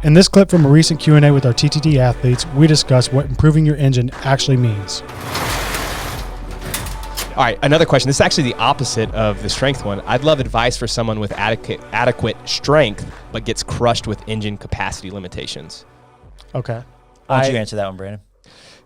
In this clip from a recent Q&A with our TTT athletes, we discuss what improving your engine actually means. All right, another question. This is actually the opposite of the strength one. I'd love advice for someone with adequate strength, but gets crushed with engine capacity limitations. Okay. Why don't you answer that one, Brannen?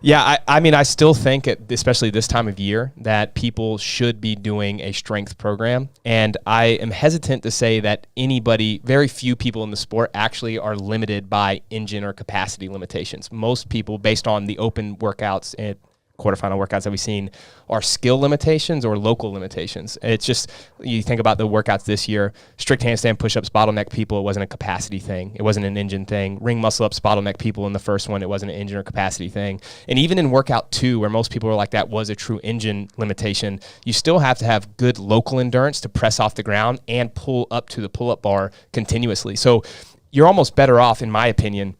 Yeah, I mean, I still think, especially this time of year, that people should be doing a strength program. And I am hesitant to say that very few people in the sport actually are limited by engine or capacity limitations. Most people, based on the open workouts and quarterfinal workouts that we've seen, are skill limitations or local limitations. It's just, you think about the workouts this year, strict handstand push-ups, bottleneck people, it wasn't a capacity thing. It wasn't an engine thing. Ring muscle-ups, bottleneck people in the first one, it wasn't an engine or capacity thing. And even in workout 2, where most people are like, that was a true engine limitation, you still have to have good local endurance to press off the ground and pull up to the pull-up bar continuously. So you're almost better off, in my opinion,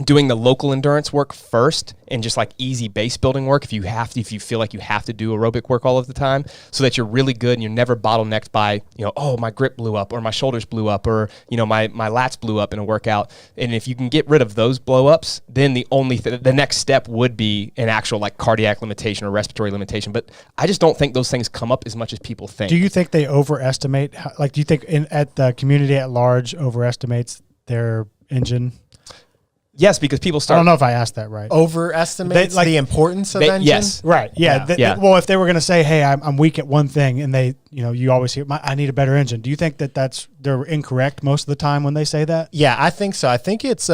doing the local endurance work first and just like easy base building work if you feel like you have to do aerobic work all of the time, so that you're really good and you're never bottlenecked by, oh, my grip blew up or my shoulders blew up or, my lats blew up in a workout. And if you can get rid of those blow ups, then the next step would be an actual like cardiac limitation or respiratory limitation. But I just don't think those things come up as much as people think. Do you think they overestimate, do you think at the community at large overestimates their engine? Yes, because people start. I don't know if I asked that right. Overestimates the importance of engine? Yes. Right. Yeah. Well, if they were going to say, hey, I'm weak at one thing, and you always hear, I need a better engine. Do you think they're incorrect most of the time when they say that? Yeah, I think so. I think it's,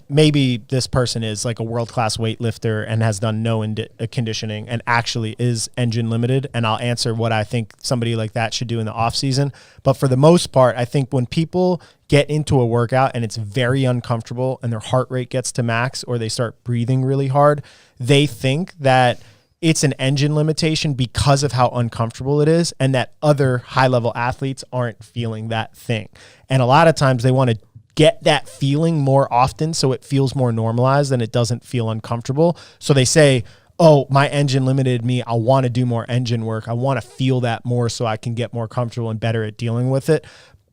maybe this person is like a world-class weightlifter and has done no conditioning and actually is engine limited. And I'll answer what I think somebody like that should do in the off season. But for the most part, I think when people get into a workout and it's very uncomfortable and their heart rate gets to max or they start breathing really hard, they think that it's an engine limitation because of how uncomfortable it is and that other high-level athletes aren't feeling that thing. And a lot of times they want to get that feeling more often so it feels more normalized and it doesn't feel uncomfortable. So they say, oh, my engine limited me. I want to do more engine work. I want to feel that more so I can get more comfortable and better at dealing with it.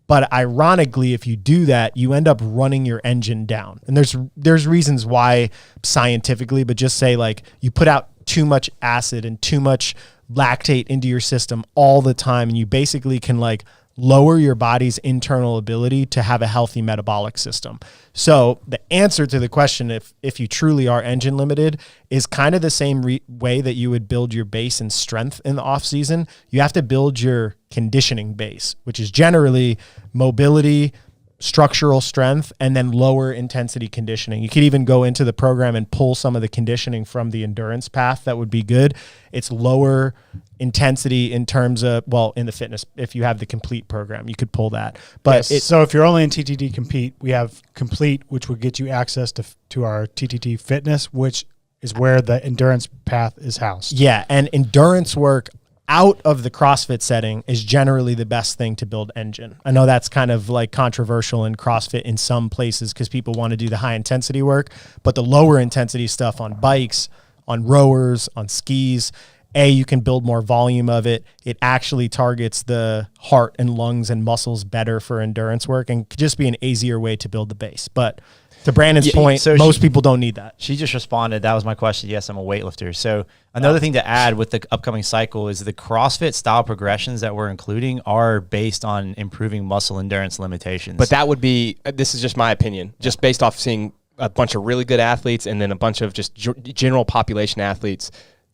But ironically, if you do that, you end up running your engine down. And there's reasons why scientifically, but just say like you put out too much acid and too much lactate into your system all the time, and you basically can like lower your body's internal ability to have a healthy metabolic system. So the answer to the question, if you truly are engine limited, is kind of the same way that you would build your base and strength in the off season. You have to build your conditioning base, which is generally mobility, structural strength, and then lower intensity conditioning. You could even go into the program and pull some of the conditioning from the endurance path. That would be good. It's lower intensity in terms of, in the fitness, if you have the complete program, you could pull that. But so if you're only in TTT Compete, we have Complete, which would get you access to our TTT Fitness, which is where the endurance path is housed. Yeah, and endurance work out of the CrossFit setting is generally the best thing to build engine. I know that's kind of like controversial in CrossFit in some places because people want to do the high intensity work, but the lower intensity stuff on bikes, on rowers, on skis, you can build more volume of it. It actually targets the heart and lungs and muscles better for endurance work and could just be an easier way to build the base. But to Brannen's point, most people don't need that. She just responded, that was my question. Yes, I'm a weightlifter. So another thing to add with the upcoming cycle is the CrossFit style progressions that we're including are based on improving muscle endurance limitations. But that would be, this is just my opinion, just based off seeing a bunch of really good athletes and then a bunch of just general population athletes.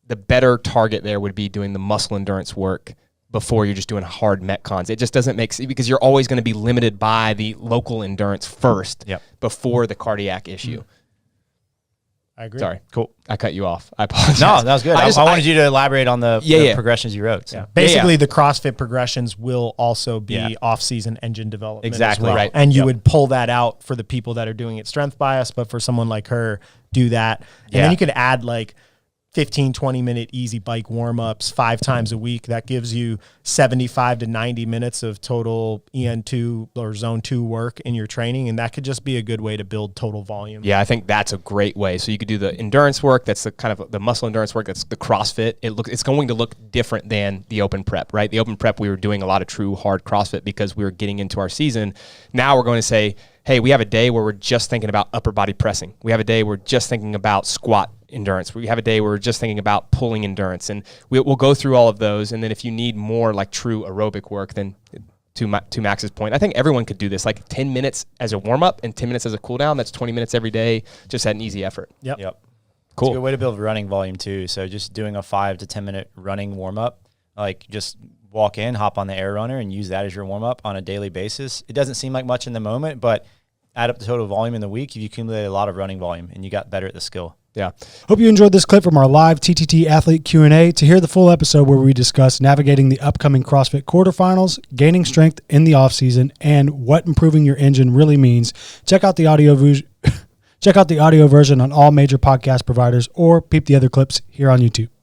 The better target there would be doing the muscle endurance work before you're just doing hard metcons. It just doesn't make sense because you're always going to be limited by the local endurance first before the cardiac issue. I agree. Sorry. Cool. I cut you off. I apologize. No, that was good. I wanted you to elaborate on the progressions you wrote. So. Yeah. Basically, the CrossFit progressions will also be off-season engine development exactly as well. Right. And you would pull that out for the people that are doing it strength bias, but for someone like her, do that. And then you could add like 15, 20-minute easy bike warm-ups 5 times a week. That gives you 75 to 90 minutes of total EN2 or Zone 2 work in your training, and that could just be a good way to build total volume. Yeah, I think that's a great way. So you could do the endurance work, that's the kind of the muscle endurance work, that's the CrossFit. It's going to look different than the open prep, right? The open prep, we were doing a lot of true hard CrossFit because we were getting into our season. Now we're going to say, hey, we have a day where we're just thinking about upper body pressing. We have a day where we're just thinking about squat endurance. We have a day where we're just thinking about pulling endurance. And we'll go through all of those. And then if you need more like true aerobic work, then to Max's point, I think everyone could do this, like 10 minutes as a warm-up and 10 minutes as a cool-down. That's 20 minutes every day, just at an easy effort. Yep. Cool. It's a good way to build running volume too. So just doing a 5 to 10 minute running warm-up, like just walk in, hop on the air runner and use that as your warm-up on a daily basis. It doesn't seem like much in the moment, but add up the total volume in the week, you accumulate a lot of running volume and you got better at the skill. Yeah. Hope you enjoyed this clip from our live TTT Athlete Q&A. To hear the full episode where we discuss navigating the upcoming CrossFit quarterfinals, gaining strength in the offseason, and what improving your engine really means, check out the audio version on all major podcast providers or peep the other clips here on YouTube.